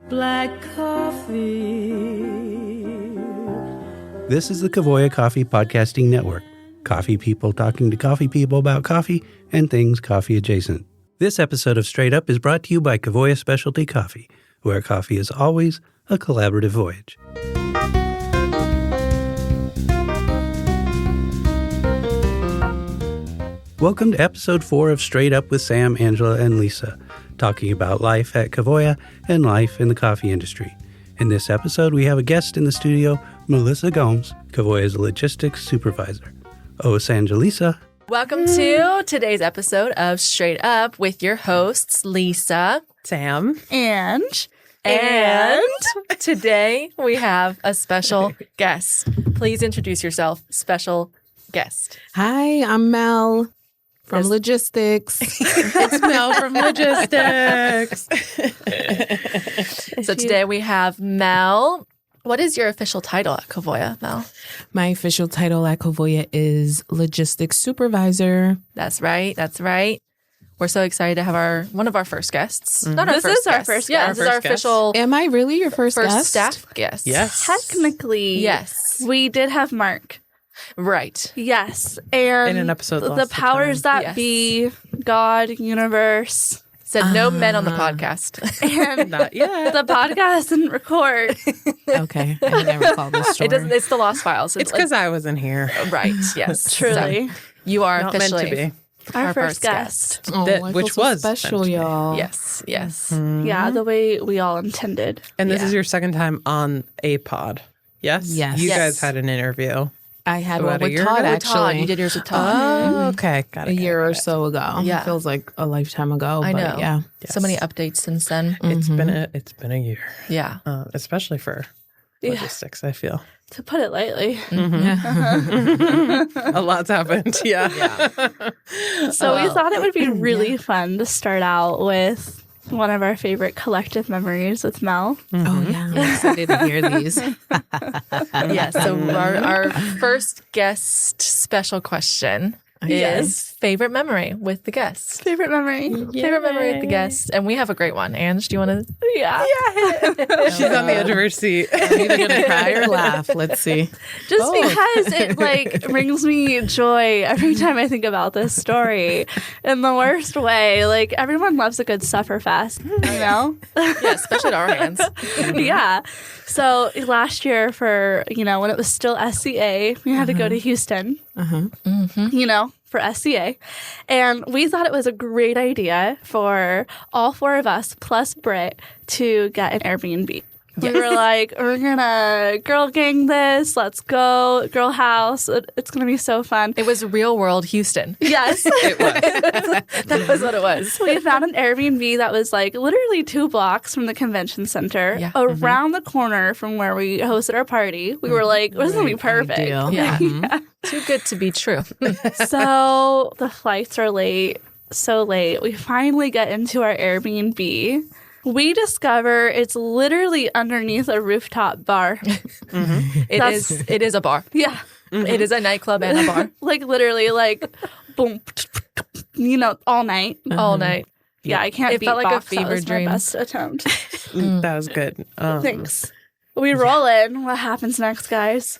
black coffee. This is the Kavoya Coffee Podcasting Network. Coffee people talking to coffee people about coffee and things coffee adjacent. This episode of Straight Up is brought to you by Kavoya Specialty Coffee, where coffee is always a collaborative voyage. Welcome to episode 4 of Straight Up with Sam, Angela, and Lisa, talking about life at Kavoya and life in the coffee industry. In this episode, we have a guest in the studio, Melissa Gomes, Kavoya's logistics supervisor. Oh, Sanjalisa. Welcome to today's episode of Straight Up with your hosts, Lisa, Sam, and today we have a special guest. Please introduce yourself, special guest. Hi, I'm Mel from Logistics. It's Mel from Logistics. So today we have Mel. What is your official title at Kavoya, Mel? My official title at Kavoya is Logistics Supervisor. That's right. That's right. We're so excited to have one of our first guests. Mm-hmm. Not our This first is our guest. first Yeah, guest. this is our First guest. official Am I really your first guest? staff guest. Yes. Technically, Yes. we did have Mark. Right. Yes. And In an episode the lost to powers time. that Yes. be, God, universe, Said no men on the podcast. and Not yet. the podcast didn't record. Okay. I never recall this story. It doesn't. It's the Lost Files. It's because I wasn't here. right. Yes. Truly. So you are Not meant officially to be. Our first guest. Oh, That- I feel which so was special, meant to be. y'all. Yes. Yes. Yeah, the way we all intended. And this Yeah. is your second time on a pod. Yes? Yes. You Yes. guys had an interview. I had About one a with year Todd, ago? actually. Todd, you did yours with Todd. Oh, okay. Got it. a year or got it. so ago. Yeah. Feels like a lifetime ago. I but know. Yeah. So many updates since then. It's been a year, Yeah. especially for logistics. I feel To put it lightly. a lot's happened. Yeah. So we thought it would be really fun to start out with one of our favorite collective memories with Mel. Oh, yeah. I'm excited to hear these. Yeah. So our first guest special question is favorite memory with the guest. Favorite memory. Favorite memory with the guest. And we have a great one. Ange, do you want to? Yeah. She's on the edge of her seat. I'm either going to cry or laugh. Let's see. Just because it brings me joy every time I think about this story in the worst way. Like everyone loves a good sufferfest, you know? Yeah, especially at our hands. Yeah. So last year for, when it was still SCA, we had to go to Houston, for SCA. And we thought it was a great idea for all four of us plus Britt to get an Airbnb. We were like, we're going to girl gang this. Let's go. Girl house. It's going to be so fun. It was real world Houston. Yes. That was what it was. We found an Airbnb that was like literally 2 blocks from the convention center, Yeah. around the corner from where we hosted our party. We were like, this is going to be perfect. Ideal. Yeah. Too good to be true. So the flights are late, so late. We finally get into our Airbnb. We discover it's literally underneath a rooftop bar. It is a bar. Yeah. It is a nightclub and a bar Like literally boom, all night. all night. Yeah, I can't It felt like a beatbox. fever That was dream. my best attempt. That was good. Thanks. We roll in. What happens next, guys?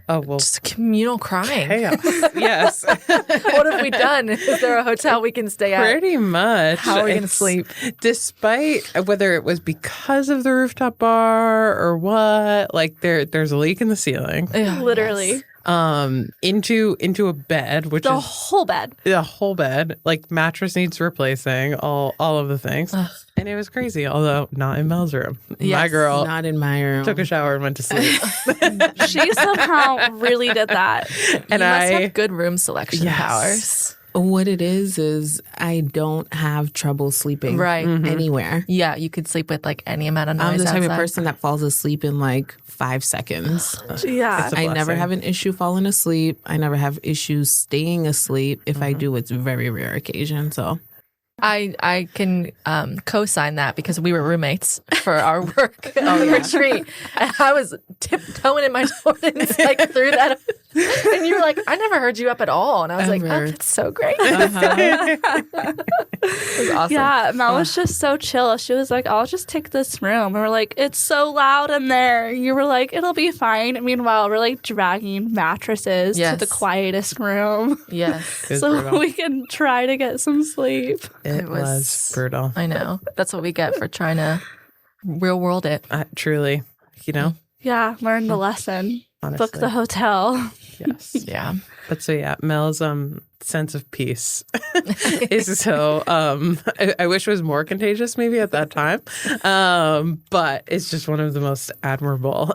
Oh, well, Just communal crying. chaos. Yes. What have we done? Is there a hotel we can stay at? Pretty much. How are we going to It's- sleep? Despite whether it was because of the rooftop bar or what, like there's a leak in the ceiling. Yeah, Literally. yes. Into a bed, which The is whole bed. the whole bed. Like mattress needs replacing, all of the things. And it was crazy, although not in Mel's room. My Yes. girl Not in my room. took a shower and went to sleep. She somehow really did that. And You must I have good room selection Yes. powers. What it is I don't have trouble sleeping Right. anywhere. Yeah, you could sleep with like any amount of noise I'm the type of outside. person that falls asleep in like 5 seconds. Yeah. It's a I never blessing. have an issue falling asleep. I never have issues staying asleep. If I do, it's very rare occasion. So I can co-sign that because we were roommates for our work retreat. And I was tiptoeing in my Jordans like through And you were like, I never heard you up at all. And I was like, oh, Ever. that's so great. It was awesome. Yeah, Mel was just so chill. She was like, I'll just take this room. And we're like, it's so loud in there. You were like, it'll be fine. Meanwhile, we're like dragging mattresses to the quietest room Yes. so we can try to get some sleep. It was brutal. I know. That's what we get for trying to real world it. Truly, Yeah, learn the lesson. honestly. Book the hotel. Yes. Yeah. But so yeah, Mel's sense of peace is so I wish it was more contagious maybe at that time. But it's just one of the most admirable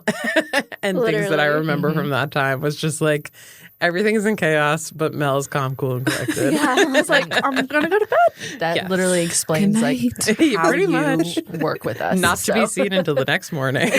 and things that I remember from that time was just like everything is in chaos, but Mel's calm, cool, and collected. Yeah, I was like, I'm gonna go to bed. That Yes. literally explains like how Pretty you much. work with us. Not to be seen until the next morning.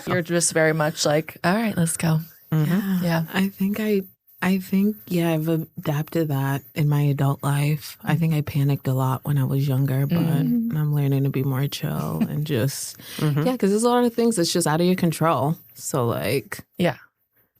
You're just very much like, all right, let's go. Yeah. I think I've adapted that in my adult life. I think I panicked a lot when I was younger, but I'm learning to be more chill and just because there's a lot of things that's just out of your control. So like, Yeah.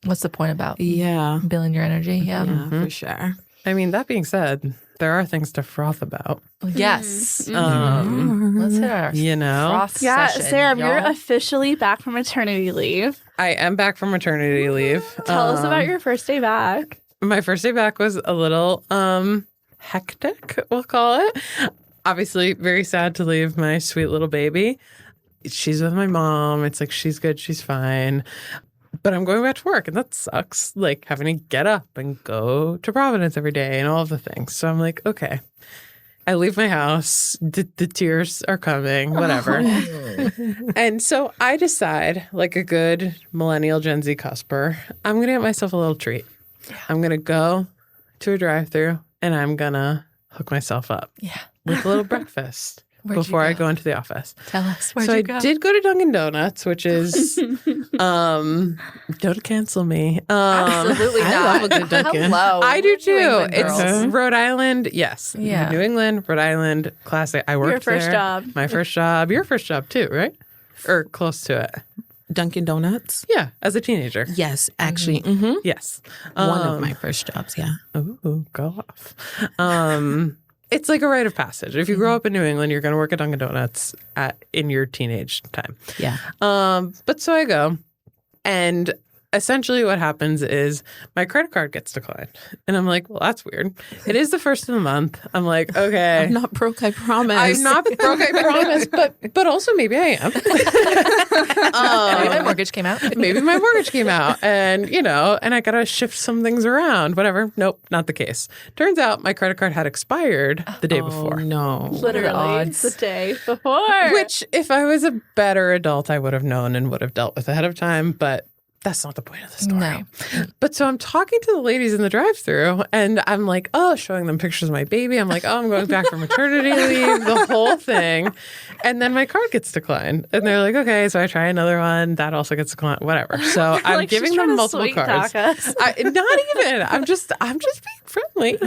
What's the point about yeah, billing your energy? Yeah. for sure. I mean, that being said, there are things to froth about. Yes. Um, Let's hit our froth Yeah, session, Sam, y'all. you're officially back from maternity leave. I am back from maternity leave. Tell us about your first day back. My first day back was a little hectic, we'll call it. Obviously, very sad to leave my sweet little baby. She's with my mom. It's like, she's good, she's fine. But I'm going back to work, and that sucks. Like, having to get up and go to Providence every day and all of the things. So I'm like, okay. I leave my house. The tears are coming, whatever. And so I decide, like a good millennial Gen Z cusper, I'm going to get myself a little treat. I'm going to go to a drive-thru and I'm going to hook myself up with a little breakfast Where'd you before I go? go into the office. Tell us. Where'd So you I go? did go to Dunkin' Donuts, which is don't cancel me. Absolutely I not. love a good Dunkin'. Hello. I do We're New too. England It's girls. Rhode Island. Yes. Yeah. New England, Rhode Island, classic. I worked first there. job. My first job. Your first job too, right? Or close to it. Dunkin' Donuts. Yeah, as a teenager. Yes, actually, Yes. one of my first jobs. Yeah. Ooh, go off. It's like a rite of passage. If you grow up in New England, you're going to work at Dunkin' Donuts in your teenage time. Yeah. But so I go, and essentially what happens is my credit card gets declined. And I'm like, well, that's weird. It is the first of the month. I'm like, okay. I'm not broke, I promise. I'm not broke, I promise, but also maybe I am. Maybe my mortgage came out. Maybe my mortgage came out and, and I got to shift some things around, whatever. Nope, not the case. Turns out my credit card had expired the day before. No. Literally odds? the day before. Which, if I was a better adult, I would have known and would have dealt with ahead of time. But that's not the point of the story. No. But so I'm talking to the ladies in the drive-thru, and I'm like, showing them pictures of my baby. I'm like, I'm going back for maternity leave, the whole thing. And then my card gets declined. And they're like, okay, so I try another one. That also gets declined, whatever. So I'm Like, she's giving trying them to multiple sweet cards. talk us. Not even. I'm just being friendly.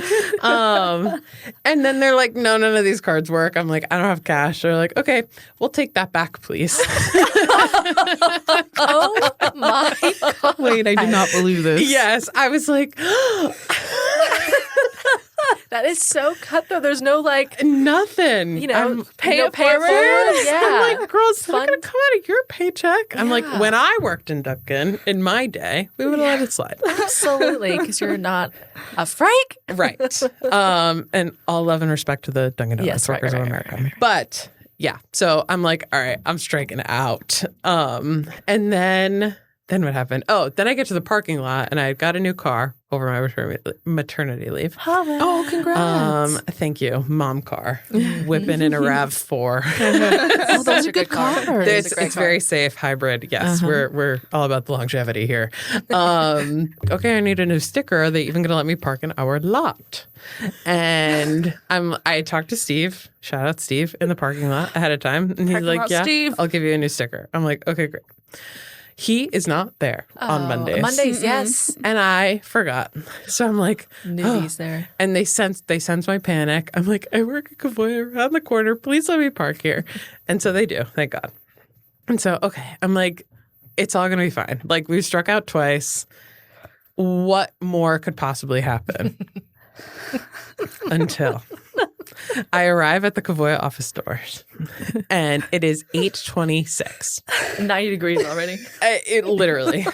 And then they're like, no, none of these cards work. I'm like, I don't have cash. They're like, okay, we'll take that back, please. Oh my God. Wait, I do not believe this. Yes. I was like, That is so cutthroat. There's no like, nothing. pay no it forward. Yeah. I'm like, girl, it's not Fun. going to come out of your paycheck. I'm like, when I worked in Dunkin' in my day, we would have let it slide. Absolutely, because you're not a freak. Right. And all love and respect to the Dunkin' Donuts Yes, right, workers right, of right, America. But yeah, so I'm like, all right, I'm striking out. And then what happened? Oh, then I get to the parking lot and I got a new car over my maternity leave. Oh, congrats. Thank you. Mom car. Whipping in a RAV4. Oh, those are good cars. It's very safe, hybrid. Yes, we're all about the longevity here. Okay, I need a new sticker. Are they even going to let me park in our lot? And I talked to Steve. Shout out Steve in the parking lot ahead of time, and he's Parking like, lot "Yeah, Steve. I'll give you a new sticker." I'm like, "Okay, great." He is not there on Mondays. Mondays, yes. And I forgot. So I'm like, Newbies there. and they sense my panic. I'm like, I work at Kavoya around the corner. Please let me park here. And so they do, thank God. And so, okay, I'm like, it's all going to be fine. Like, we've struck out twice. What more could possibly happen? Until I arrive at the Kavoya office doors, and it is 8:26. 90 degrees already. It literally.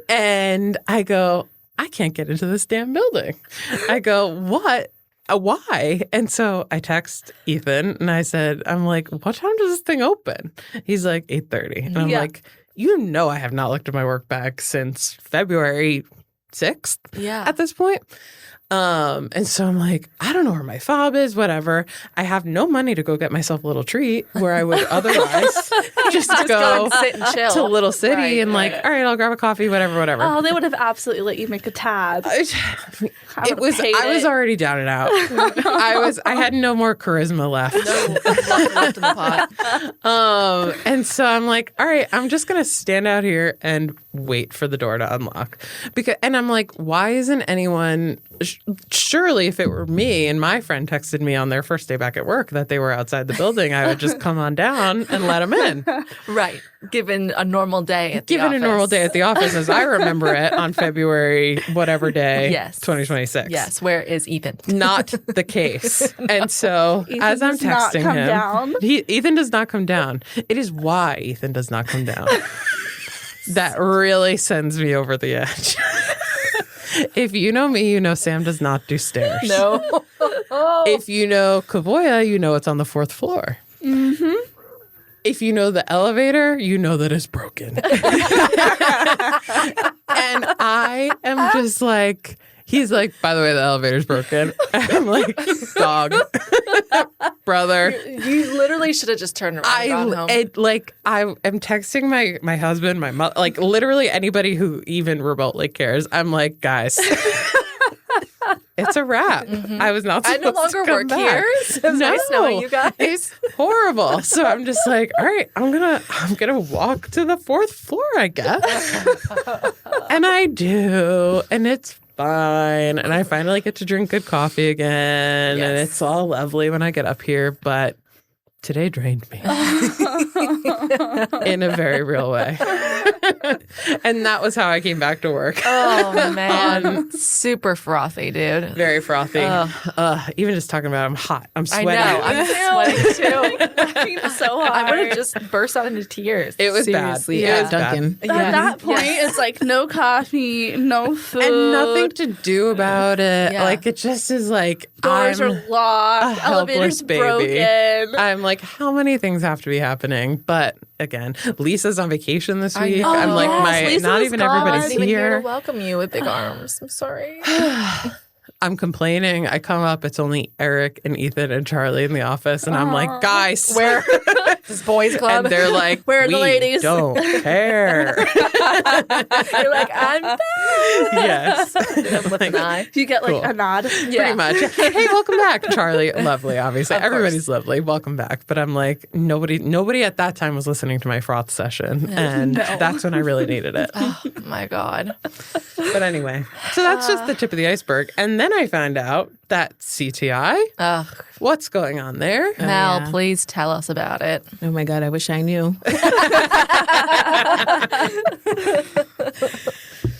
And I go, I can't get into this damn building. I go, what? Why? And so I text Ethan and I said, I'm like, what time does this thing open? He's like, 8:30. And I'm like, you know, I have not looked at my work bag since February 6th at this point. And so I'm like, I don't know where my fob is, whatever. I have no money to go get myself a little treat where I would otherwise just go and sit and chill. to Little City and like, all right, I'll grab a coffee, whatever. Oh, they would have absolutely let you make a tab. I was already down and out. I had no more charisma left. Left in the pot. And so I'm like, all right, I'm just gonna stand out here and wait for the door to unlock. And I'm like, why isn't anyone? Surely, if it were me and my friend texted me on their first day back at work that they were outside the building, I would just come on down and let them in. Right. Given a normal day at the office. Given a normal day at the office, as I remember it, on February whatever day, 2026. Yes. Where is Ethan? Not the case. And so Ethan as I'm does not texting come him, down. Ethan does not come down. It is why Ethan does not come down. That really sends me over the edge. If you know me, you know Sam does not do stairs. No. If you know Kavoya, you know it's on the 4th floor. Mm-hmm. If you know the elevator, you know that it's broken. And I am just like, he's like, by the way, the elevator's broken. I'm like, dog, brother. You literally should have just turned around and gone home. I am texting my husband, my mother, like literally anybody who even remotely cares. I'm like, guys, it's a wrap. Mm-hmm. I was not supposed I no longer to come work back. here. So it's nice knowing you guys. It's horrible. So I'm just like, all right, I'm gonna walk to the 4th floor, I guess. And I do, and it's fine. And I finally get to drink good coffee again, and it's all lovely when I get up here. But today drained me in a very real way. And that was how I came back to work. Oh, man. Super frothy, dude. Very frothy. Even just talking about it, I'm hot. I'm sweating. I know. I'm sweating too. Laughing so hard. I would have just burst out into tears. It was Seriously, bad. It was Duncan. At that point, it's like no coffee, no food. And nothing to do about it. Yeah. Like, it just is like, Doors are locked. a helpless Elevator's baby. broken. I'm like, how many things have to be happening? But again, Lisa's on vacation this week. know. I'm like, Yes, Lisa not was even gone. everybody's even here to here. welcome you with big arms. I'm sorry. I'm complaining. I come up, it's only Eric and Ethan and Charlie in the office. And I'm like, guys, Where? This boys club. And they're like, Where are the we ladies?" don't care. You're like, I'm back. Yes. With an eye. You get like Cool. a nod. Pretty much. Hey, welcome back, Charlie. Lovely, obviously. Of course. Everybody's lovely. Welcome back. But I'm like, nobody at that time was listening to my froth session. And that's when I really needed it. Oh, my God. But anyway, so that's just the tip of the iceberg. And then I found out that CTI, Ugh. what's going on there? Mel, yeah. please tell us about it. Oh my God, I wish I knew.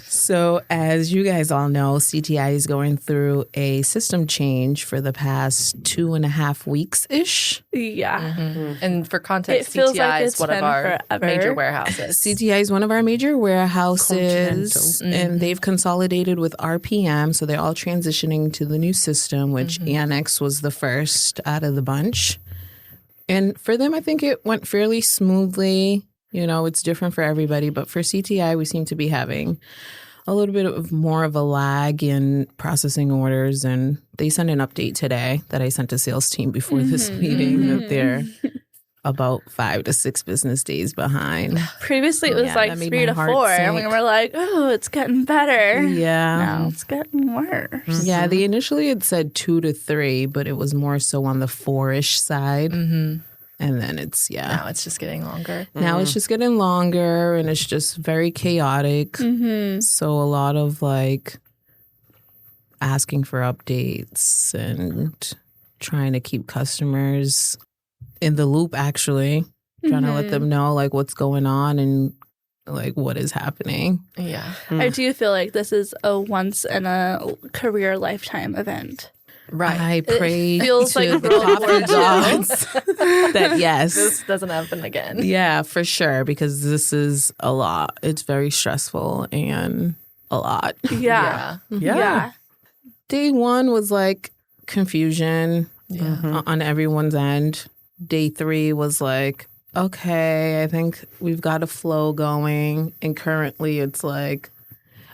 So, as you guys all know, CTI is going through a system change for the past 2.5 weeks-ish. Yeah. And for context, It feels CTI like is it's one of been our forever. major warehouses. CTI is one of our major warehouses, and they've consolidated with RPM, so they're all transitioning to the new system, which Annex was the first out of the bunch. And for them, I think it went fairly smoothly. You know, it's different for everybody, but for CTI, we seem to be having a little bit of more of a lag in processing orders, and they sent an update today that I sent to sales team before this meeting that they're about 5 to 6 business days behind. Previously, it was Yeah, like that made 3 my to heart 4, and we sink. were like, "Oh, it's getting better." Yeah. Now it's getting worse. Yeah, they initially had said 2 to 3, but it was more so on the 4-ish side. And then it's, Now it's just getting longer. Now it's just getting longer and it's just very chaotic. So a lot of like asking for updates and trying to keep customers in the loop, actually. trying to let them know like what's going on and like what is happening. Yeah. I do feel like this is a once in a career lifetime event. Right. I pray feels to like the World War coffee II. gods that yes. This doesn't happen again. Yeah, for sure, because this is a lot. It's very stressful and a lot. Yeah. Yeah. Day one was like confusion Yeah. on everyone's end. Day 3 was like, okay, I think we've got a flow going. And currently it's like,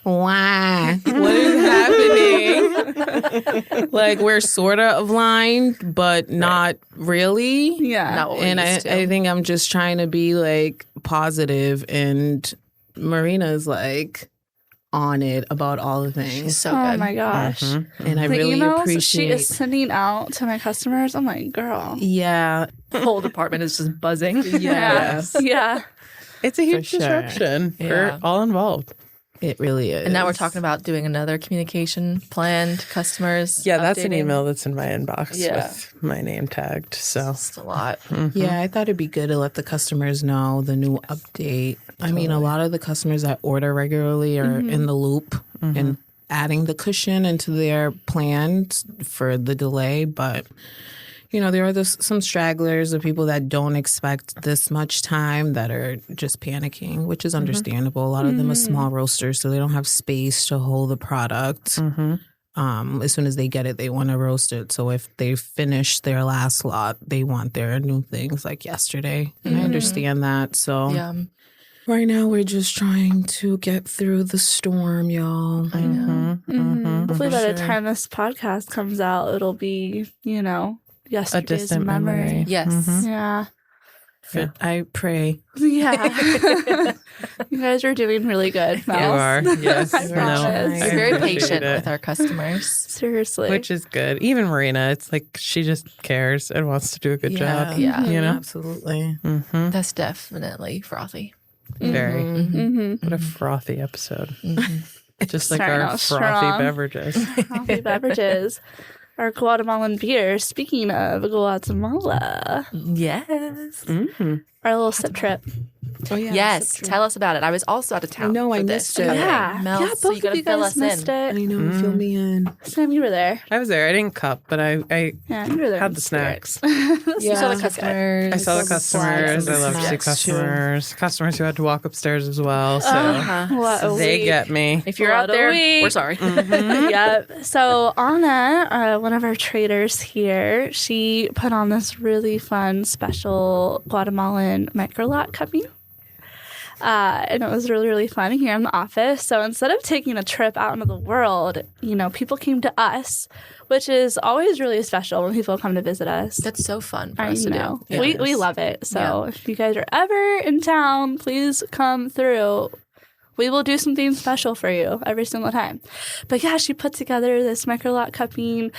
why? What is happening? Like we're sort of aligned, but not really. Yeah. Not what we're And used to. I think I'm just trying to be like positive, and Marina's like on it about all the things. She's so Oh good. my gosh. And I The really emails appreciate. she is sending out to my customers. I'm like, girl. Yeah, The whole department is just buzzing. yes, Yeah. It's a huge sure. disruption Yeah. for all involved. it really is. And now we're talking about doing another communication plan to customers. Yeah, that's an updating. email that's in my inbox Yeah. with my name tagged. So It's a lot. Yeah, I thought it'd be good to let the customers know the new update. I mean, a lot of the customers that order regularly are in the loop and adding the cushion into their plans for the delay. But, you know, there are some stragglers, the people that don't expect this much time that are just panicking, which is understandable. A lot of them are small roasters, so they don't have space to hold the product. As soon as they get it, they want to roast it. So if they finish their last lot, they want their new things like yesterday. And I understand that. So Yeah. right now we're just trying to get through the storm, y'all. I know. Hopefully by the time this podcast comes out, it'll be, you know, a yesterday's distant memory. memory. Yes. Yeah. I pray. Yeah. You guys are doing really good. You are. Yes. I No, promise. You're I very appreciate patient it. with our customers. Seriously. Which is good. Even Marina, it's like she just cares and wants to do a good job. Yeah. You know? Absolutely. That's definitely frothy. Very. Mm-hmm. What a frothy episode. Just like Starting our out frothy strong. beverages. Coffee beverages. Our Guatemalan beer. Speaking of Guatemala, Yes. our little sip trip. Oh, yeah. Yes. Tell us about it. I was also out of town. I know, for I this. missed it. Yeah. Mel, yeah, so both you gotta of you fill guys us missed in. I it. know. Fill me in. Sam, you were there. I was there. I didn't cup, but I Yeah, you were there. had in the spirit. snacks. You saw the Yeah. customers. I saw the the customers. slides I and love to see snacks, too. customers. Customers who had to walk upstairs as well. So What a they week. get me. If you're What out a there, week. we're sorry. Yep. So Anna, one of our traders here, she put on this really fun special Guatemalan microlot cupping. And it was really, really fun here in the office. So instead of taking a trip out into the world, you know, people came to us, which is always really special when people come to visit us. That's so fun for I us to know. do. We love it. So Yeah. if you guys are ever in town, please come through. We will do something special for you every single time. But yeah, she put together this microlot cupping.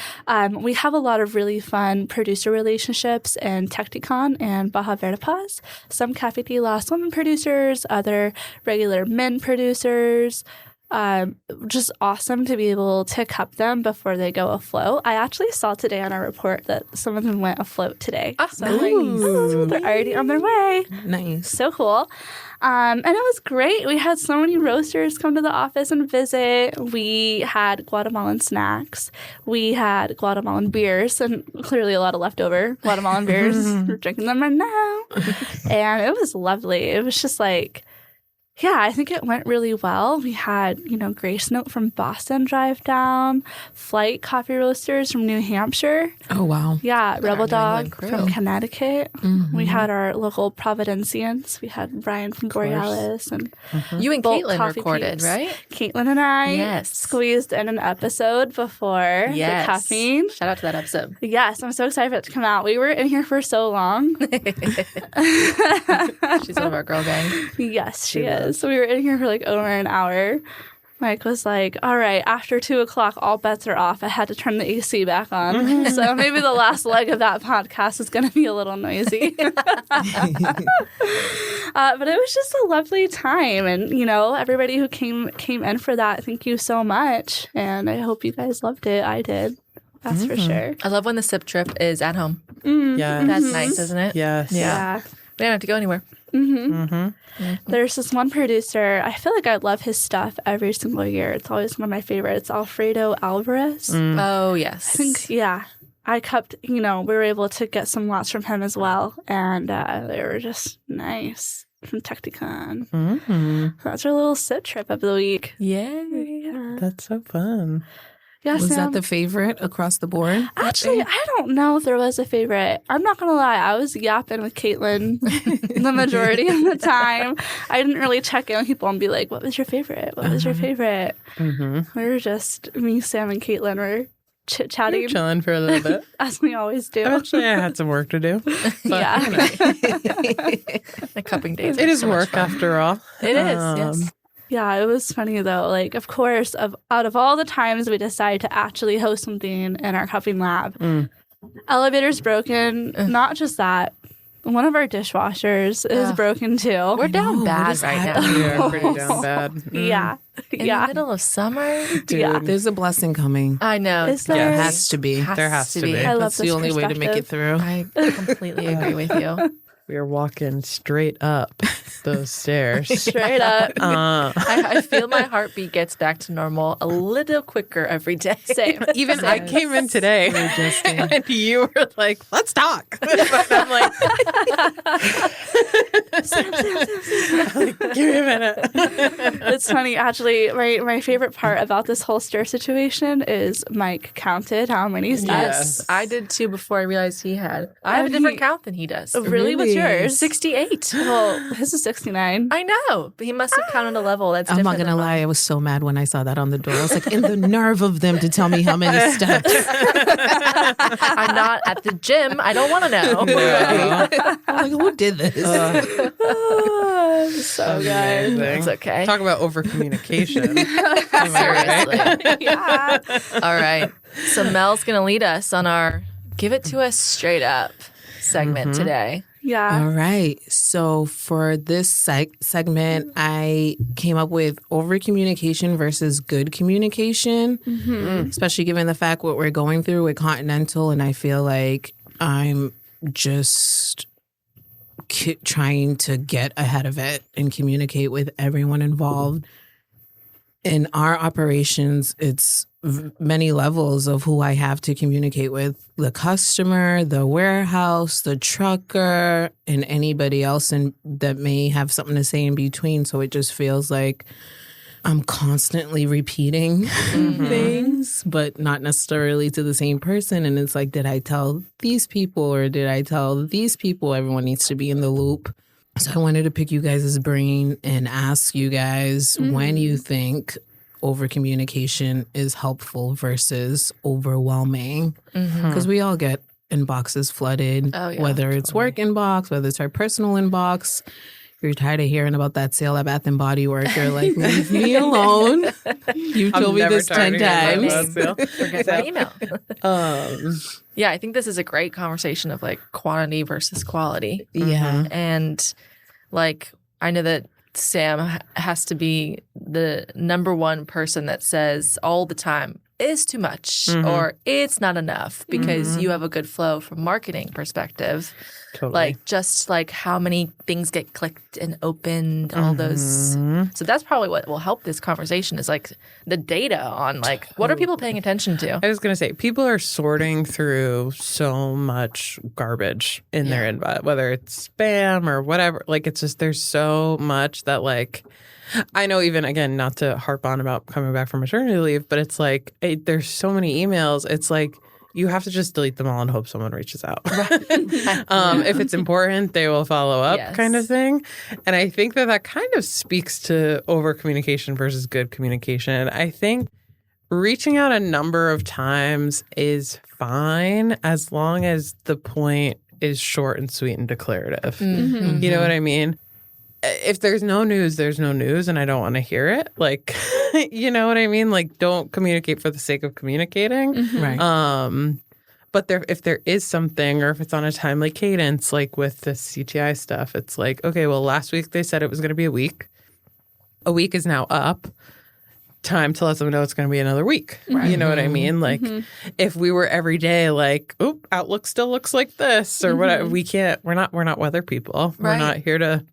We have a lot of really fun producer relationships in Tecticon and Baja Verapaz. Some Café de Las women producers, other regular men producers. Just awesome to be able to cup them before they go afloat. I actually saw today on our report that some of them went afloat today. So I'm like, oh, they're already on their way. Nice. So cool. And it was great. We had so many roasters come to the office and visit. We had Guatemalan snacks. We had Guatemalan beers and clearly a lot of leftover Guatemalan beers. We're drinking them right now. And it was lovely. It was just like, yeah, I think it went really well. We had, you know, Grace Note from Boston drive down, Flight Coffee Roasters from New Hampshire. Oh, wow. Yeah, Our Rebel New Dog England crew. from Connecticut. We had our local Providencians. We had Brian from Borealis and You and Bolt Caitlin Coffee recorded, Peeps. right? Caitlin and I Yes. squeezed in an episode before the caffeine. Shout out to that episode. Yes, I'm so excited for it to come out. We were in here for so long. She's one of our girl gang. Yes, she is. So we were in here for like over an hour. Mike was like, all right, after 2:00, all bets are off. I had to turn the AC back on. So maybe the last leg of that podcast is going to be a little noisy. But it was just a lovely time. And, you know, everybody who came in for that, thank you so much. And I hope you guys loved it. I did. That's for sure. I love when the sip trip is at home. Yeah. That's nice, isn't it? Yes. Yeah. We don't have to go anywhere. There's this one producer. I feel like I love his stuff every single year. It's always one of my favorites. Alfredo Alvarez. Oh, yes. I think, yeah. I kept, we were able to get some lots from him as well. And they were just nice from Tecticon. So that's our little sit trip of the week. Yay. That's so fun. Yeah, Was Sam? that the favorite across the board? Actually, I don't know if there was a favorite. I'm not going to lie. I was yapping with Caitlin the majority of the time. I didn't really check in with people and be like, what was your favorite? What was your favorite? We were just, me, Sam, and Caitlin were chit-chatting. Chilling for a little bit. As we always do. Eventually, I had some work to do. But, Yeah. The cupping days. It are is so much work fun. after all. It is, yes. Yeah, it was funny though. Like, of course, out of all the times we decided to actually host something in our cupping lab, elevator's broken. Not just that, one of our dishwashers is broken too. We're down bad right now. We are pretty down bad. Yeah, In the middle of summer? Dude. Yeah. There's a blessing coming. I know. Is There there? has to be. There has to be. I love That's the this only way to make it through. I completely agree with you. We are walking straight up those stairs. Straight up. I feel my heartbeat gets back to normal a little quicker every day. Same. Even I came in today and you were like, let's talk. But I'm like, give me a minute. It's funny, actually. My favorite part about this whole stair situation is Mike counted how many steps. Yes, I did too before I realized he had. I have a different count than he does. Really? What's yours? 68. Well, his is 69. I know, but he must have counted a level that's I'm different. not going to than lie. I was so mad when I saw that on the door. I was like, in the nerve of them to tell me how many steps. I'm not at the gym. I don't want to know. I'm like, who did this? So good. Amazing. It's okay. Talk about over communication. Seriously. Yeah. All right. So Mel's going to lead us on our Give It To Us Straight Up segment today. Yeah. All right. So for this segment, I came up with over communication versus good communication, especially given the fact what we're going through with Continental. And I feel like I'm just trying to get ahead of it and communicate with everyone involved. In our operations, it's many levels of who I have to communicate with: the customer, the warehouse, the trucker, and anybody else that may have something to say in between. So it just feels like I'm constantly repeating things, but not necessarily to the same person. And it's like, did I tell these people or did I tell these people? Everyone needs to be in the loop. So I wanted to pick you guys' brain and ask you guys when you think over communication is helpful versus overwhelming. Because we all get inboxes flooded, whether it's work inbox, whether it's our personal inbox. You're tired of hearing about that sale at Bath & Body Works. You're like, leave me alone. You told me this 10 times. Forget my email. Yeah, I think this is a great conversation of like quantity versus quality. Yeah. And like, I know that Sam has to be the number one person that says all the time, is too much or it's not enough, because you have a good flow from marketing perspective. Totally. Like just like how many things get clicked and opened, all those. So that's probably what will help this conversation is like the data on like what are people paying attention to? I was going to say, people are sorting through so much garbage in their inbox, whether it's spam or whatever. Like, it's just, there's so much that like, I know, even again, not to harp on about coming back from maternity leave, but it's like, there's so many emails. It's like, you have to just delete them all and hope someone reaches out. If it's important, they will follow up, kind of thing. And I think that kind of speaks to over communication versus good communication. I think reaching out a number of times is fine as long as the point is short and sweet and declarative. You know what I mean? If there's no news, there's no news, and I don't want to hear it. Like, you know what I mean? Like, don't communicate for the sake of communicating. Right. But if there is something, or if it's on a timely cadence, like with the CTI stuff, it's like, okay, well, last week they said it was going to be a week. A week is now up. time to let them know it's going to be another week. Right. You know what I mean? Like if we were every day like, oop, Outlook still looks like this or whatever, we're not weather people. Right. We're not here to,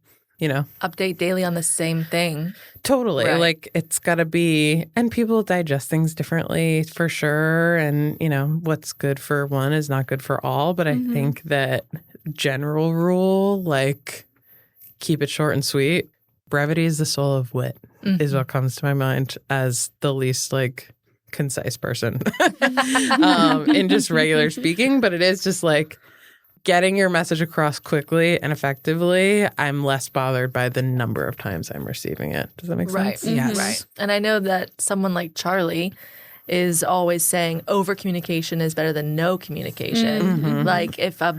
update daily on the same thing. Totally. Right. Like it's got to be, and people digest things differently for sure. And, what's good for one is not good for all. But I think that general rule, like keep it short and sweet. Brevity is the soul of wit is what comes to my mind as the least like concise person in just regular speaking. But it is just like getting your message across quickly and effectively. I'm less bothered by the number of times I'm receiving it. Does that make sense? Yes. Right. And I know that someone like Charlie is always saying over communication is better than no communication. Like if a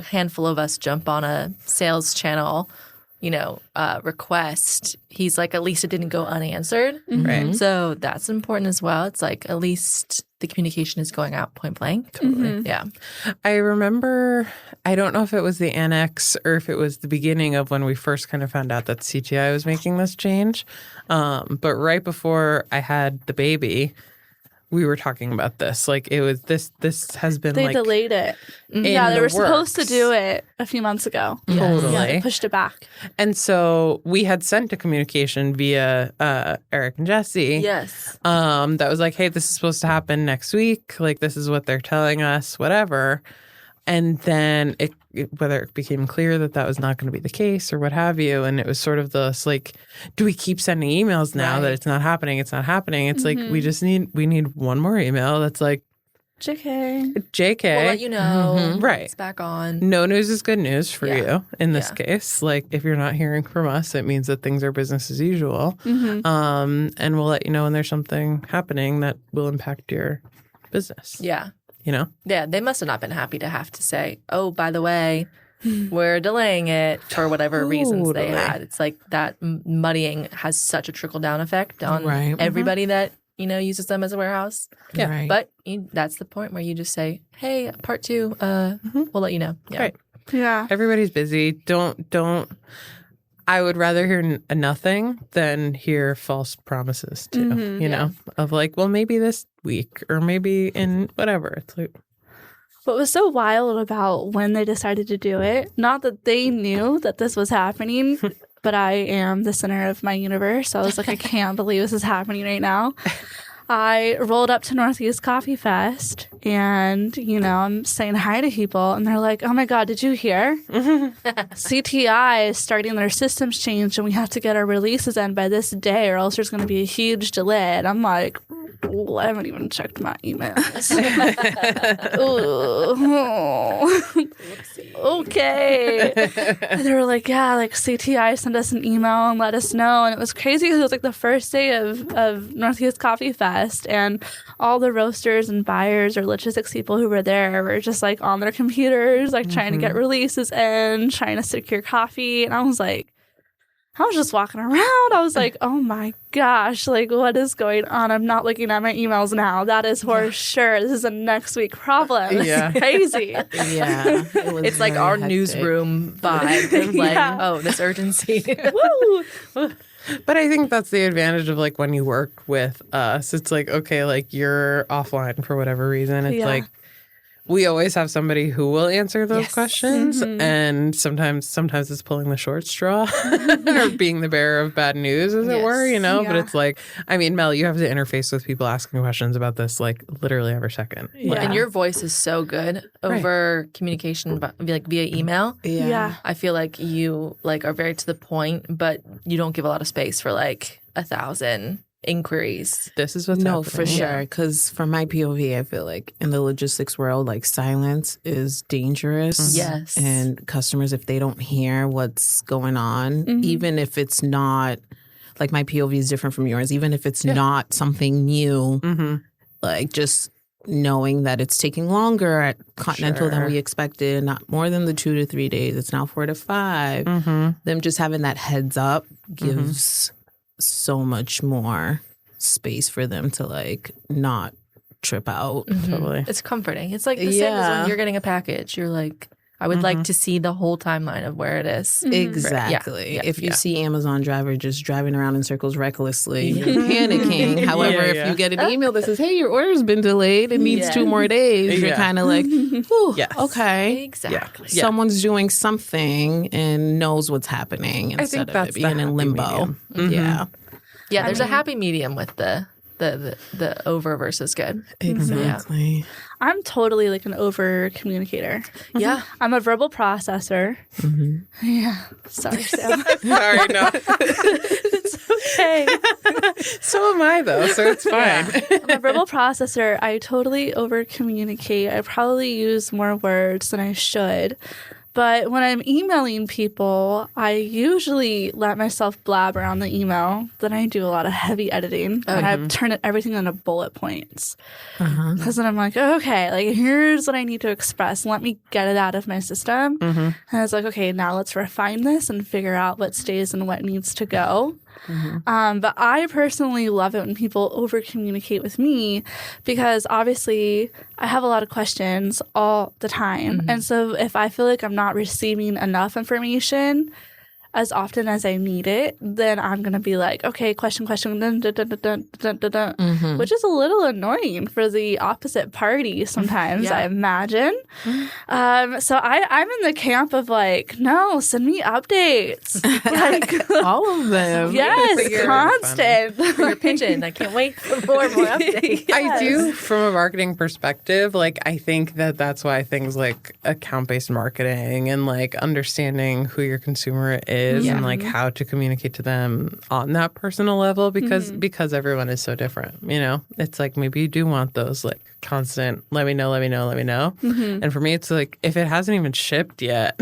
handful of us jump on a sales channel, request, he's like, at least it didn't go unanswered. Right. So that's important as well. It's like at least the communication is going out point blank. Totally. Yeah. I remember, I don't know if it was the annex or if it was the beginning of when we first kind of found out that CTI was making this change. But right before I had the baby, we were talking about this. Like it was this has been They like delayed it. in Yeah, they the were supposed to works. do it a few months ago. Totally. Yeah, they pushed it back. And so we had sent a communication via Eric and Jesse. Yes. That was like, hey, this is supposed to happen next week. Like this is what they're telling us, whatever. And then whether it became clear that that was not going to be the case or what have you. And it was sort of this like, do we keep sending emails now that it's not happening? It's not happening. It's like, we need one more email that's like, JK. We'll let you know. Right. It's back on. No news is good news for you in this Yeah. case. Like if you're not hearing from us, it means that things are business as usual. And we'll let you know when there's something happening that will impact your business. Yeah. Yeah, They must have not been happy to have to say, oh, by the way, we're delaying it for whatever reasons they Totally. had. It's like that muddying has such a trickle down effect on Right. everybody that, uses them as a warehouse. Yeah. Right. But that's the point where you just say, hey, part 2, we'll let you know. Yeah. Right. Yeah. Everybody's busy. Don't. I would rather hear nothing than hear false promises too. You know, of like, well, maybe this week or maybe in whatever. It's like, What was so wild about when they decided to do it, not that they knew that this was happening, but I am the center of my universe. So I was like, I can't believe this is happening right now. I rolled up to Northeast Coffee Fest and, I'm saying hi to people and they're like, oh my God, did you hear? CTI is starting their systems change and we have to get our releases in by this day or else there's going to be a huge delay. And I'm like, well, I haven't even checked my emails. Okay. And they were like, yeah, like CTI sent us an email and let us know. And it was crazy because it was like the first day of Northeast Coffee Fest and all the roasters and buyers or logistics people who were there were just like on their computers, like trying to get releases in, trying to secure coffee. And I was just walking around. I was like, oh my gosh, like what is going on? I'm not looking at my emails now. That is for sure. This is a next week problem. Yeah. It's crazy. Yeah. It's like our newsroom vibe. Of like, Yeah. oh, this urgency. Woo! but I think that's the advantage of like when you work with us. It's like, okay, like you're offline for whatever reason. It's Yeah. like we always have somebody who will answer those questions. And sometimes it's pulling the short straw or being the bearer of bad news, as it were, But Yeah. it's like, I mean, Mel, you have to interface with people asking questions about this like literally every second. Yeah. And your voice is so good over communication, like via email. Yeah. I feel like you are very to the point, but you don't give a lot of space for 1,000 inquiries. This is what's No, happening. for sure. Because from my POV, I feel like in the logistics world, silence is dangerous. Yes. And customers, if they don't hear what's going on, even if it's not, my POV is different from yours, even if it's not something new, just knowing that it's taking longer at Continental than we expected, not more than the 2 to 3 days, it's now 4 to 5. Them just having that heads up gives so much more space for them to not trip out. Totally. It's comforting. It's like the same as when you're getting a package. You're like, I would like to see the whole timeline of where it is. Exactly. Yeah. If you see Amazon driver just driving around in circles recklessly, you're panicking. However, if you get an email that says, hey, your order's been delayed, it needs 2 more days, you're kind of like, ooh, okay. Exactly. Someone's doing something and knows what's happening instead of it being in limbo. Yeah. Yeah, there's a happy medium with the over versus good. Exactly. I'm totally like an over communicator. Yeah. I'm a verbal processor. Yeah. Sorry, Sam. Sorry, no. It's okay. So am I, though, so it's fine. I'm a verbal processor. I totally over communicate. I probably use more words than I should. But when I'm emailing people, I usually let myself blab around the email. Then I do a lot of heavy editing. And I turn everything into bullet points. Because then I'm like, okay, like here's what I need to express. Let me get it out of my system. And it's like, okay, now let's refine this and figure out what stays and what needs to go. But I personally love it when people over communicate with me because obviously I have a lot of questions all the time. And so if I feel like I'm not receiving enough information as often as I need it, then I'm going to be like, okay, question, dun, dun, dun, dun, dun, dun, dun, which is a little annoying for the opposite party sometimes, I imagine. So I'm in the camp of like, no, send me updates. Like, all of them. Yes, constant. You're pitching. I can't wait for more updates. I do, from a marketing perspective, like I think that that's why things like account-based marketing and like understanding who your consumer is and like how to communicate to them on that personal level because everyone is so different. You know, it's like maybe you do want those like constant let me know. And for me, it's like if it hasn't even shipped yet,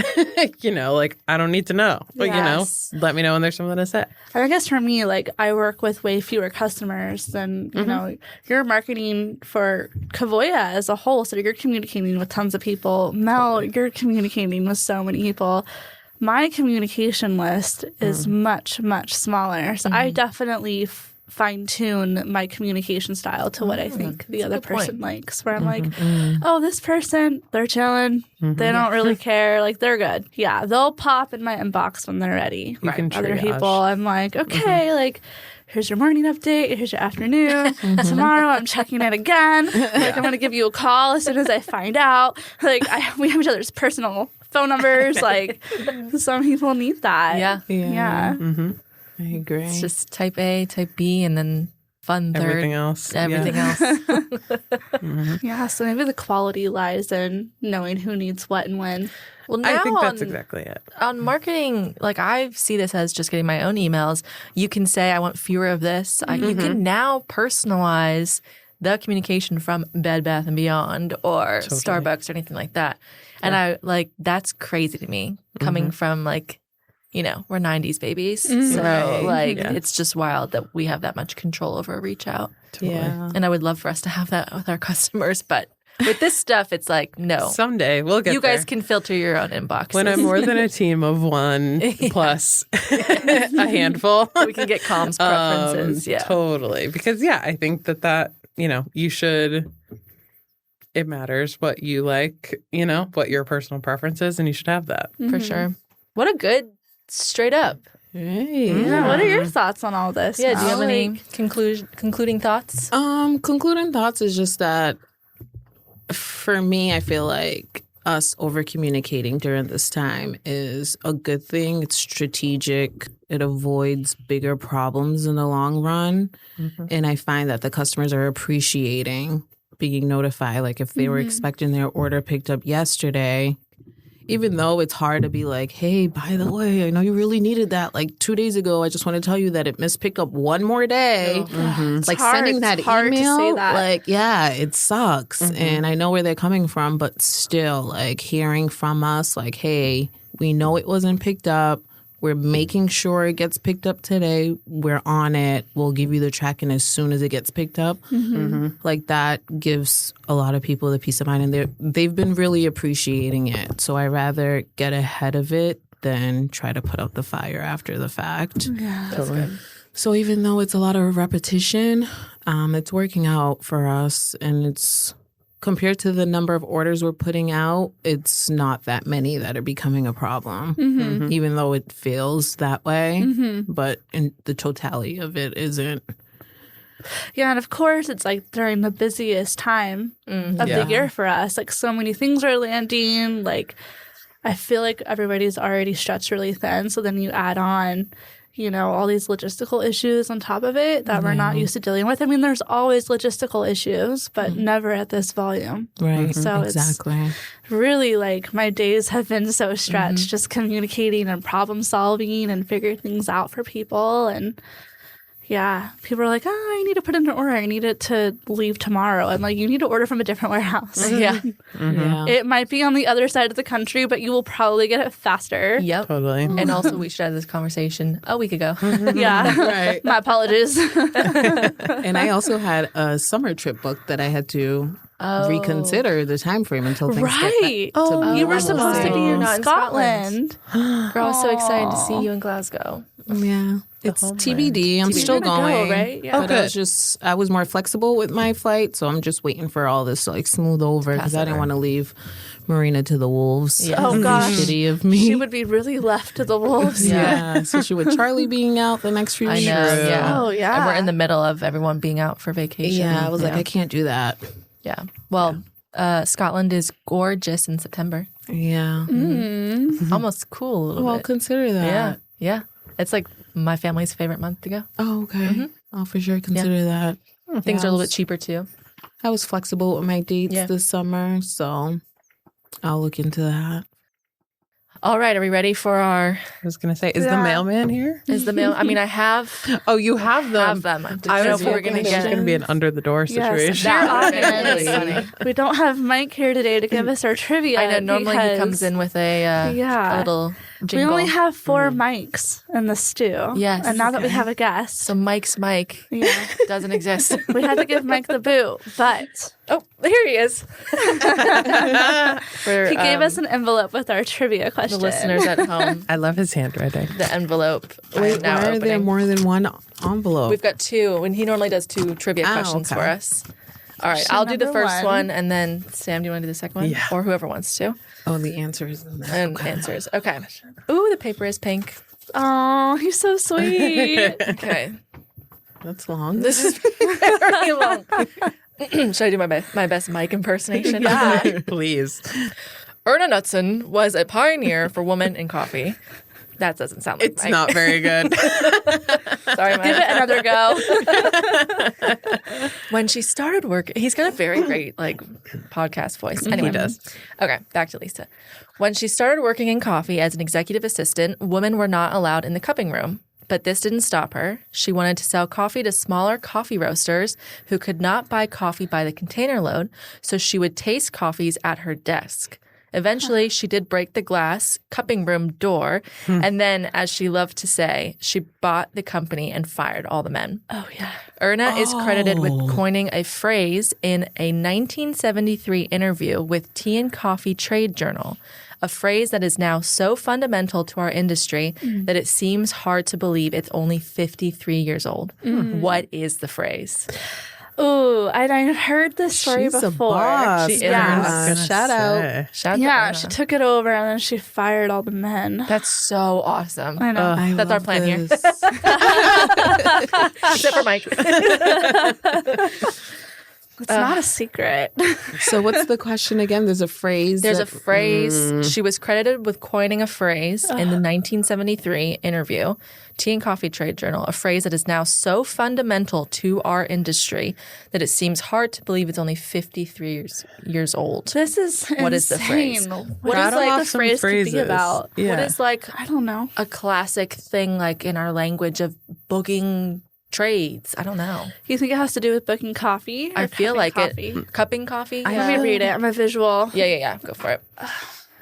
you know, like I don't need to know. But you know, let me know when there's something to say. And I guess for me, like I work with way fewer customers than, you know, you're marketing for Kavoya as a whole. So you're communicating with tons of people. Mel, you're communicating with so many people. My communication list is much, much smaller. So I definitely fine-tune my communication style to what I think the other person likes. Where I'm like, oh, this person, they're chilling. They don't really care. Like, they're good. Yeah, they'll pop in my inbox when they're ready. You can Other triage. people, I'm like, okay, like, here's your morning update. Here's your afternoon. Tomorrow, I'm checking it again. Like, I'm going to give you a call as soon as I find out. Like, we have each other's personal phone numbers. Like, some people need that. Yeah. I agree. It's just type A, type B, and then fun third. Everything else. Everything else. Yeah, so maybe the quality lies in knowing who needs what and when. Well, now I think that's exactly it. On marketing, like I see this as just getting my own emails. You can say, I want fewer of this. You can now personalize the communication from Bed Bath & Beyond or Starbucks or anything like that. And I like, that's crazy to me coming from like, you know, we're 90s babies. So like, it's just wild that we have that much control over reach out. Yeah. And I would love for us to have that with our customers. But with this stuff, it's like, no. Someday we'll get You guys there. can filter your own inbox. When I'm more than a team of one plus a handful. We can get comms preferences. Yeah. Totally. Because, I think that, you know, you should, it matters what you like, you know, what your personal preference is, and you should have that. For sure. What a good straight up. Yeah. What are your thoughts on all this? Yeah. Do you have any concluding thoughts? Concluding thoughts is just that for me, I feel like us over communicating during this time is a good thing. It's strategic. It avoids bigger problems in the long run. And I find that the customers are appreciating being notified. Like if they were expecting their order picked up yesterday, even though it's hard to be like, hey, by the way, I know you really needed that. Like 2 days ago, I just want to tell you that it missed pickup one more day. It's like hard. sending that It's hard email, to say that. like, it sucks. And I know where they're coming from, but still, like hearing from us, like, hey, we know it wasn't picked up. We're making sure it gets picked up today. We're on it. We'll give you the tracking as soon as it gets picked up. Like that gives a lot of people the peace of mind, and they've been really appreciating it. So I rather get ahead of it than try to put out the fire after the fact. Yeah. That's good. So even though it's a lot of repetition, it's working out for us, and it's compared to the number of orders we're putting out, it's not that many that are becoming a problem, even though it feels that way. But in the totality of it isn't. Yeah, and of course, it's like during the busiest time of the year for us. Like, so many things are landing. Like, I feel like everybody's already stretched really thin. So then you add on, you know, all these logistical issues on top of it that we're not used to dealing with. I mean, there's always logistical issues, but never at this volume. Right. So exactly. it's really like my days have been so stretched just communicating and problem solving and figuring things out for people. And yeah, people are like, oh, I need to put in an order. I need it to leave tomorrow. I'm like, you need to order from a different warehouse. Yeah. Yeah. It might be on the other side of the country, but you will probably get it faster. Yep. Totally. And also, we should have this conversation a week ago. Yeah. Right. My apologies. And I also had a summer trip booked that I had to reconsider the time frame until things get Right. back to You were normal. supposed to be You're in not in Scotland. We're all so excited to see you in Glasgow. Yeah. It's homeland. TBD. I'm still You're gonna going. go, right? Yeah. But I was more flexible with my flight, so I'm just waiting for all this to like smooth over because I didn't want to leave Marina to the wolves. Yeah. Oh, gosh. Shitty of me. She would be really left to the wolves. Yeah, especially with Charlie being out the next few I weeks. know. Yeah. Oh, yeah. And we're in the middle of everyone being out for vacation. Yeah, I was like, I can't do that. Yeah. Well, Scotland is gorgeous in September. Yeah. Almost cool a little Well, bit. consider that. Yeah. Yeah. It's like my family's favorite month to go. Oh, okay. I'll for sure consider that. Things are a little bit cheaper too. I was flexible with my dates Yeah. this summer, so I'll look into that. All right. Are we ready for our I was going to say, is the mailman here? is the mail? I mean, I have Oh, you have them. them. I didn't I know was if we were going to going get to be an under the door situation. Yes, That dear would've been really audience. funny. We don't have Mike here today to give us our trivia. I know. Normally he because comes in with a little jingle. We only have 4 mics in the stew. Yes. And now that we have a guest, So Mike's Mike yeah, doesn't exist. we had to give Mike the boot. But Oh, here he is. For, he gave us an envelope with our trivia the question. listeners at home. I love his handwriting. The envelope. I am Wait, now why are there opening. more than one envelope? We've got 2, and he normally does 2 trivia questions okay. for us. All right, Question I'll do the number first 1. one, and then Sam, do you want to do the second one? Yeah. Or whoever wants to. Oh, the answer is in there. And answers. Okay. Ooh, the paper is pink. Oh, he's so sweet. Okay. That's long. This is very long. Should I do my best Mike impersonation? Yeah. Please. Erna Knutsen was a pioneer for women in coffee. That doesn't sound like It's Mike. not very good. Sorry, Mike. Give it another go. When she started work, he's got a very great podcast voice. Anyway, He does. Okay, back to Lisa. When she started working in coffee as an executive assistant, women were not allowed in the cupping room. But this didn't stop her. She wanted to sell coffee to smaller coffee roasters who could not buy coffee by the container load, so she would taste coffees at her desk. Eventually, she did break the glass cupping room door, and then, as she loved to say, she bought the company and fired all the men. Oh, yeah. Erna is credited with coining a phrase in a 1973 interview with Tea and Coffee Trade Journal, a phrase that is now so fundamental to our industry that it seems hard to believe it's only 53 years old. What is the phrase? Ooh, and I heard this story She's a before. boss. She is. Yeah. Shout out. Shout out to Yeah, Erna. she took it over and then she fired all the men. That's so awesome. I know. I That's our love plan here. this. Except for Mike. It's not a secret. So what's the question again? There's a phrase. There's a that- phrase. She was credited with coining a phrase in the 1973 interview, Tea and Coffee Trade Journal, a phrase that is now so fundamental to our industry that it seems hard to believe it's only 53 years old. This is What is the phrase? insane. What What is is like the phrase could be about? Yeah. What is like I don't know. a classic thing like in our language of booking trades? I don't know. You think it has to do with booking coffee? I or feel cupping like coffee? it. Cupping coffee? Let me read it. I'm a visual. Yeah. Go for it.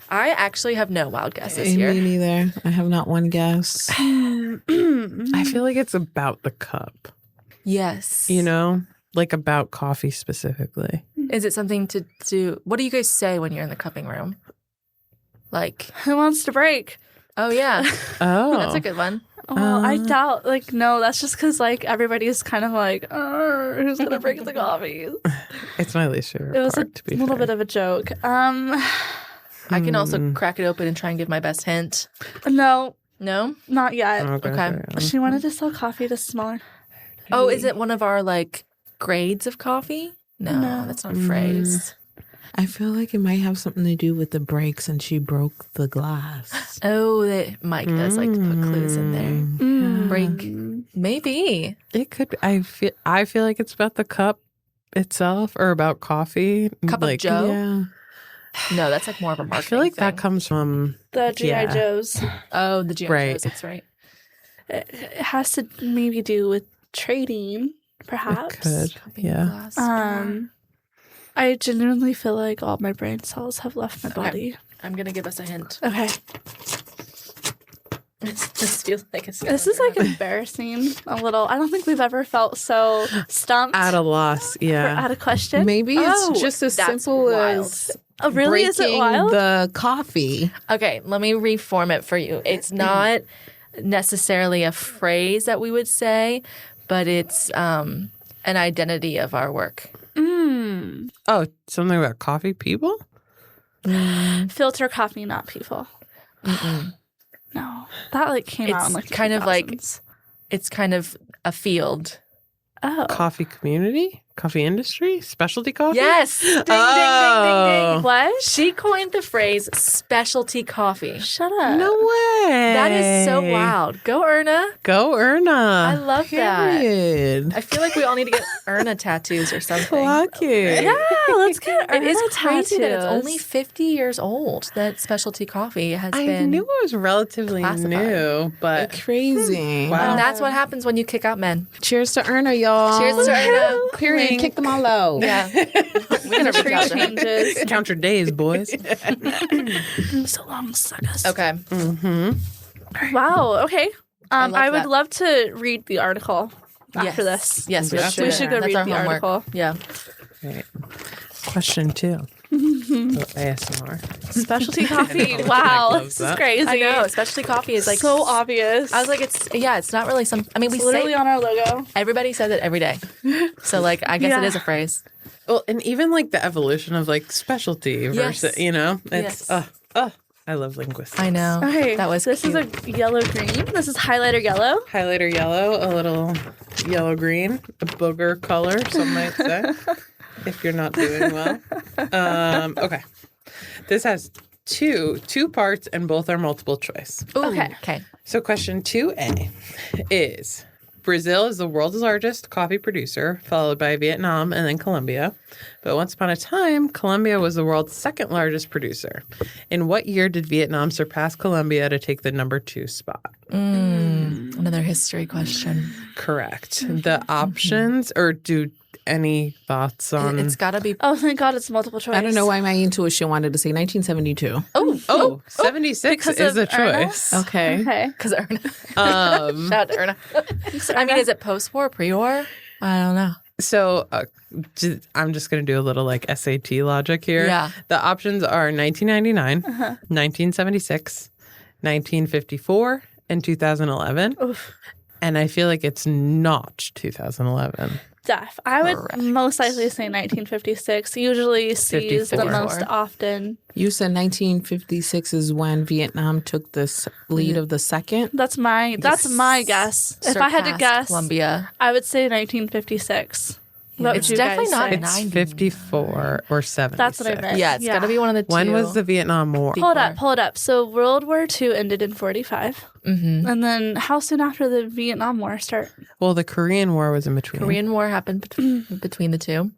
I actually have no wild guesses Me here. neither. I have not one guess. I feel like it's about the cup, Yes. you know? Like about coffee specifically. Is it something to do? What do you guys say when you're in the cupping room? Like, Who wants to break? oh yeah, Oh. that's a good one. Well, I doubt. No, that's just because everybody's kind of like, who's gonna break the coffee? It's my least favorite It was part, to be a little fair. bit of a joke. I can also crack it open and try and give my best hint. No, No? not yet. Okay. She wanted to sell coffee to smaller. Oh, is it one of our like grades of coffee? No, that's not a phrase. I feel like it might have something to do with the breaks and she broke the glass. Oh, that Mike does like to put clues in there. Break, maybe. It could be. I feel like it's about the cup itself or about coffee. Cup of like, Joe? Yeah. No, that's like more of a I marketing feel like thing. that comes from The G.I. Yeah. Joes. Oh, the GM Right. shows, that's right. It has to maybe do with trading, perhaps. could. Copy Yeah. glass. I genuinely feel like all my brain cells have left my body. I'm going to give us a hint. Okay. This feels like a This is like embarrassing a little. I don't think we've ever felt so stumped At a loss. or Yeah. at a question. Maybe it's Oh, just as that's simple wild. as Oh, really? Is it breaking wild? the coffee. Okay, let me reform it for you. It's not necessarily a phrase that we would say, but it's an identity of our work. Oh, something about coffee people? Filter coffee, not people. No, that like came out in like the kind of like 2000s. it's kind of a field. Oh, Coffee community? Coffee industry? Specialty coffee? Yes. Ding, ding, ding, ding, Oh. ding. what? She coined the phrase specialty coffee. Shut up. No way. That is so wild. Go Erna. Go Erna. I love that. Period. I feel like we all need to get Erna tattoos or something. Fuck it. Yeah, let's get It is Erna crazy that it's tattoos. only 50 years old that specialty coffee has I been. knew it was relatively classified. new, but Crazy. Wow. And that's what happens when you kick out men. Cheers to Erna, y'all. Cheers to Erna. Period. Kick them all out. Yeah. We're going to reach Tree out to her. changes. count your days, boys. So long, suckers. Okay. Wow. Okay. love I would that. love to read the article after Yes. this. Yes, we That's should. We should go That's read our the homework. article. Yeah. Right. Question 2. ASMR. Specialty coffee. Mike Wow. loves This is that. crazy. I know. Specialty coffee is like so obvious. I was like, it's not really some. I mean, we It's literally say on our logo. everybody says it every day. So like, I guess it Yeah. is a phrase. Well, and even like the evolution of like specialty versus, Yes. it's, Yes. I love linguistics. I know. Okay. That was This cute. is a yellow green. This is highlighter yellow. Highlighter yellow, a little yellow green, a booger color, some might say, if you're not doing well. Okay. This has two parts and both are multiple choice. Ooh, Okay. Okay. So question 2A is Brazil is the world's largest coffee producer, followed by Vietnam and then Colombia. But once upon a time, Colombia was the world's second largest producer. In what year did Vietnam surpass Colombia to take the number 2 spot? Another history question. Correct. The options, or do any thoughts on? It's got to be. Oh, thank God it's multiple choice. I don't know why my intuition wanted to say 1972. Oh, 76 because is of a Erna? choice. Okay. Okay. Because Erna. Shout out to Erna. I mean, is it post-war, pre-war? I don't know. So I'm just going to do a little like SAT logic here. Yeah. The options are 1999, 1976, 1954, and 2011. And I feel like it's not 2011. Def. I would Correct. most likely say 1956. Usually sees the 54. most often. You said 1956 is when Vietnam took the lead of the second. That's my guess. If I had to Surpassed guess, Colombia. I would say 1956. What It's would you definitely guys not say? It's 90. 54 or 76. That's what I meant. Yeah, it's got to be one of the two. When was the Vietnam War? Pull it up. So World War II ended in 45. Mm-hmm. And then how soon after the Vietnam War start? Well, the Korean War was in between. Korean War happened between the two.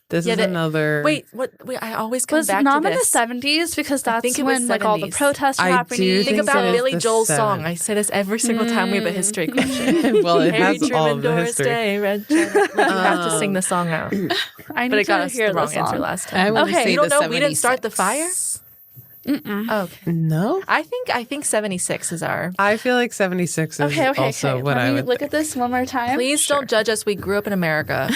This Yeah, is another. Wait, what? Wait, I always come Was back Nam to in the this. 70s? Because that's think it was when like all the 70s. protests were I do happening. Think think about it is Billy the Joel's song. seven. I say this every single time we have a history question. Well, it Harry has all Truman, of the Doris history. Day, Red Jacket. Like, you have to sing the song out. I need But it got to us hear the wrong song. answer last I time. want to Okay. say You don't the know we didn't start the 76. fire? Oh, okay. No? I think 76 is our. I feel like 76 is Okay. also what Let I me would look at this one more time. Please don't judge us. We grew up in America.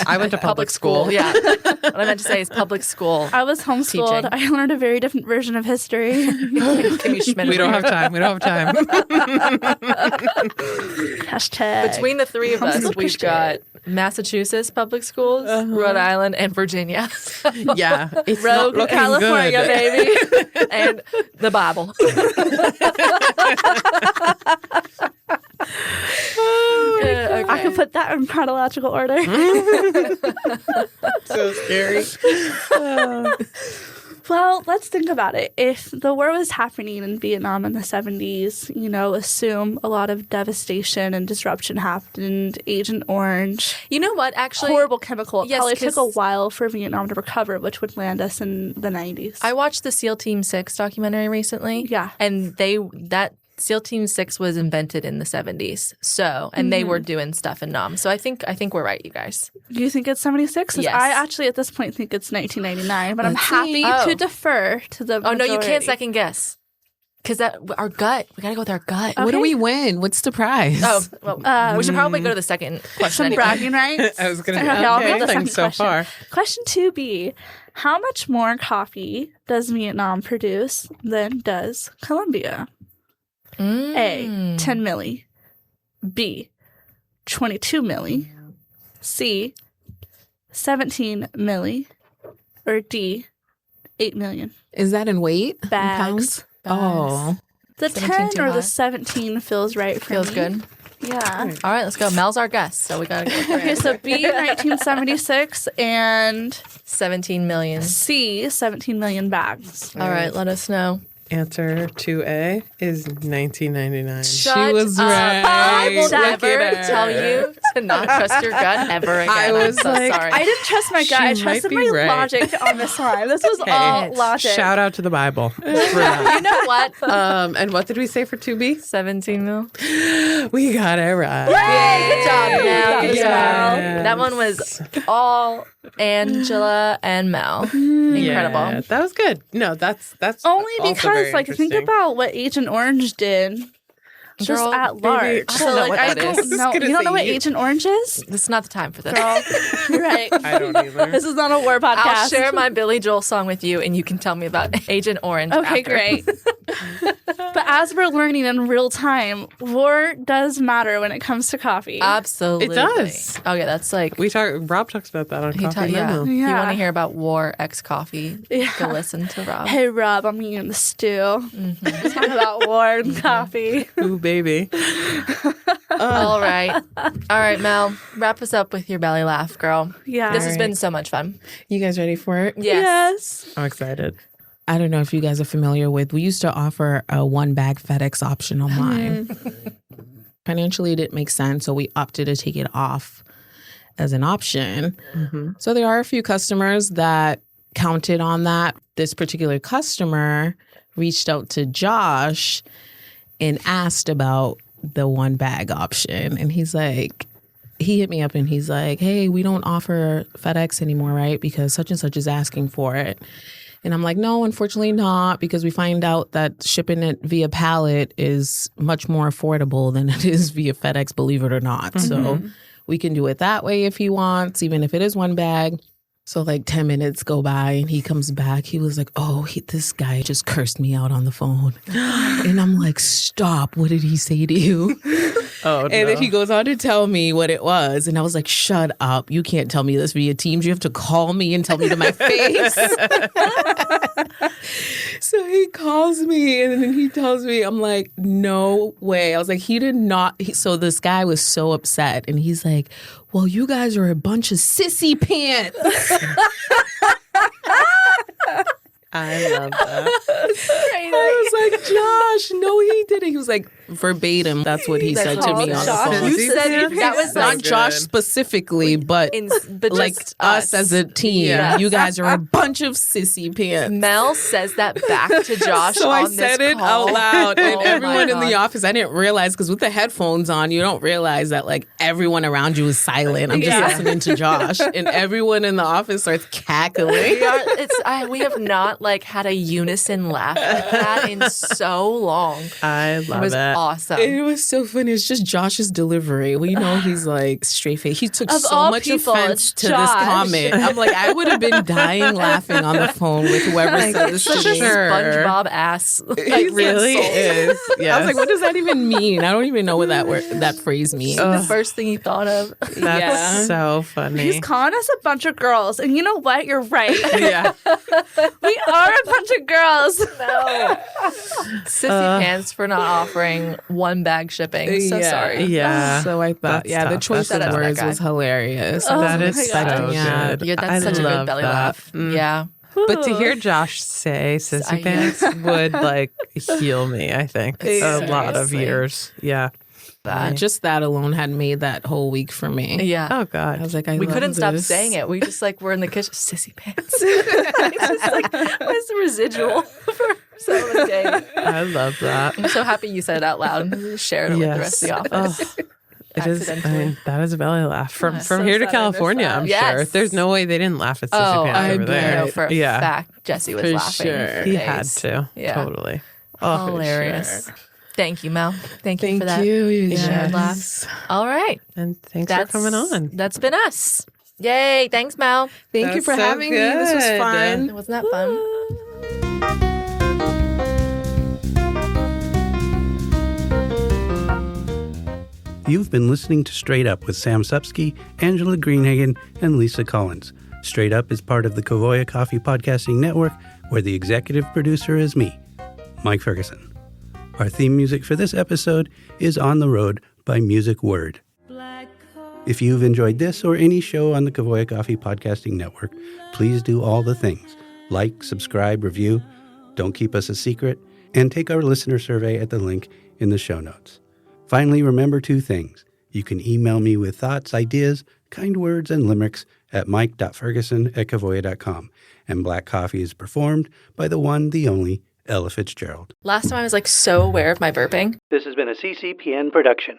I went to public school. Yeah. What I meant to say is public school. I was homeschooled. Teaching. I learned a very different version of history. Kimmy Schmidt We over don't here. have time. We don't have time. Hashtag. Between the three of us, Homeschool we've Christian. got Massachusetts public schools, Rhode Island, and Virginia. Yeah. It's Rogue not looking California, good. baby. And the Bible. Okay. I can put that in chronological order. So scary. Well, let's think about it. If the war was happening in Vietnam in the 70s, assume a lot of devastation and disruption happened. Agent Orange, You know what? Actually, horrible chemical. It yes, probably took a 'cause- while for Vietnam to recover, which would land us in the 90s. I watched the SEAL Team 6 documentary recently. Yeah. And that SEAL Team 6 was invented in the 70s. So, and they were doing stuff in Nam. So I think we're right, you guys. You think it's 76? 'Cause Yes. I actually at this point think it's 1999, but I'm Let's happy see. to Oh. defer to the Oh, no, you can't majority. second guess. Because our gut, we got to go with our gut. What do Okay. we win? What's the prize? Oh, well, we should probably go to the second question. Some anyway. bragging rights. I was going to Okay, I'll okay, read the thanks second so question. far. Question 2B. How much more coffee does Vietnam produce than does Colombia? A, 10 milli. B, 22 milli. C, 17 milli. Or D, 8 million. Is that in weight? In Bags. pounds? Oh. The 17 10 too or high. the 17 feels right for Feels me. good. Yeah. All right, let's go. Mel's our guest, so we got to go with her Okay, so B, 1976, and 17 million. C, 17 million bags. All right, let us know. Answer 2A is 1999. Shut was up. right. I will Look at never her. tell you to not trust your gut ever again. I was I'm so like, sorry. I didn't trust my gut. I She trusted might my be right. logic on this one. This was all logic. Shout out to the Bible. you know what? And what did we say for 2B? 17 mil. We got it right. Yay, good job, Mel. Good Yes. job. That one was all Angela and Mel. Incredible. Yeah, that was good. No, that's Only also because, very think interesting. about what Agent Orange did. Just Girl, at large. I don't know what I that is. don't know. Gonna You don't say know what you- Agent Orange is? This is not the time for this. Girl. Right. I don't either. This is not a war podcast. I'll share my Billy Joel song with you, and you can tell me about Agent Orange. Okay, after. great. But as we're learning in real time, war does matter when it comes to coffee. Absolutely. It does. Oh, yeah, that's like. Rob talks about that on Coffee yeah. Memo. You Yeah. want to hear about war X coffee? Go listen to Rob. Hey, Rob, I'm eating the stew. Talking about war and coffee. Ooh, baby. All right, Mel. Wrap us up with your belly laugh, girl. Yeah. This has been so much fun. You guys ready for it? Yes. I'm excited. I don't know if you guys are familiar with, we used to offer a 1-bag FedEx option online. Financially, it didn't make sense, so we opted to take it off as an option. So there are a few customers that counted on that. This particular customer reached out to Josh and asked about the 1-bag option. And he's like, he hit me up and he's like, hey, we don't offer FedEx anymore, right? Because such and such is asking for it. And I'm like, no, unfortunately not, because we find out that shipping it via pallet is much more affordable than it is via FedEx, believe it or not. So we can do it that way if he wants, even if it is 1 bag. So 10 minutes go by and he comes back. He was like, oh, this guy just cursed me out on the phone. And I'm like, stop. What did he say to you? Oh, And then he goes on to tell me what it was. And I was like, shut up. You can't tell me this via Teams. You have to call me and tell me to my face. So he calls me and then he tells me, I'm like, no way. I was like, he did not. So this guy was so upset. And he's like, well, you guys are a bunch of sissy pants. I love that. I was like, Josh, no, he didn't. He was like, verbatim. That's what he said to me on the phone. You said that was Not like Josh specifically, but but like just us as a team. Yeah. You guys are a bunch of sissy pants. Mel says that back to Josh. So on I said this it call. out loud, and Oh my everyone in the God. office, I didn't realize, because with the headphones on, you don't realize that everyone around you is silent. I'm just listening to Josh, and everyone in the office starts cackling. We have not had a unison laugh like that in so long. I It love was it. awesome. It was so funny. It's just Josh's delivery. Well, you know, he's like straight face. He took Of so all much people, offense it's to this Josh. comment. I'm like, I would have been dying laughing on the phone with whoever said this Such to a me. Sure. SpongeBob ass. It really insult. is. Yes. I was like, what does that even mean? I don't even know what that phrase means. The first thing you thought of. That's Yeah. so funny. He's calling us a bunch of girls. And you know what? You're right. Yeah. We are a bunch of girls. No. Sissy pants for not offering one bag shipping. So Yeah. sorry. Yeah. So I thought, That's the tough. choice That's of tough. words That guy. was hilarious. Oh, That my is gosh. so Yeah. good. Yeah, that's such a love good belly that. laugh. Mm. Yeah. But to hear Josh say sissy pants would like heal me, I think. A lot of Seriously. years. Yeah. Just that alone had made that whole week for me. Yeah. Oh I God. was like, I We love couldn't stop this. saying it. We just like were in the kitchen. Sissy pants. It's just like, what's the residual for someone's day? I love that. I'm so happy you said it out loud and shared it with the rest of the office. Oh, it is. I Accidentally. mean, that is a belly laugh from so here to sad I missed California. that. I'm Yes. sure. There's no way they didn't laugh at sissy Oh, pants I over there. know for a yeah, fact Jesse was For laughing. sure. for he had days. to. Yeah. Totally. Oh, Hilarious. Thank you, Mel. Thank you Thank for that. you. shared laugh. Yes. All right. and thanks for coming on. That's been us. Yay. Thanks, Mel. Thank you That's for so having me. This was good. fun. Wasn't that fun? You've been listening to Straight Up with Sam Supsky, Angela Greenhagen, and Lisa Collins. Straight Up is part of the Kavoya Coffee Podcasting Network, where the executive producer is me, Mike Ferguson. Our theme music for this episode is On the Road by Music Word. If you've enjoyed this or any show on the Kavoya Coffee Podcasting Network, please do all the things. Like, subscribe, review, don't keep us a secret, and take our listener survey at the link in the show notes. Finally, remember two things. You can email me with thoughts, ideas, kind words, and limericks at mike.ferguson@kavoya.com. And Black Coffee is performed by the one, the only, Ella Fitzgerald. Last time I was like so aware of my burping. This has been a CCPN production.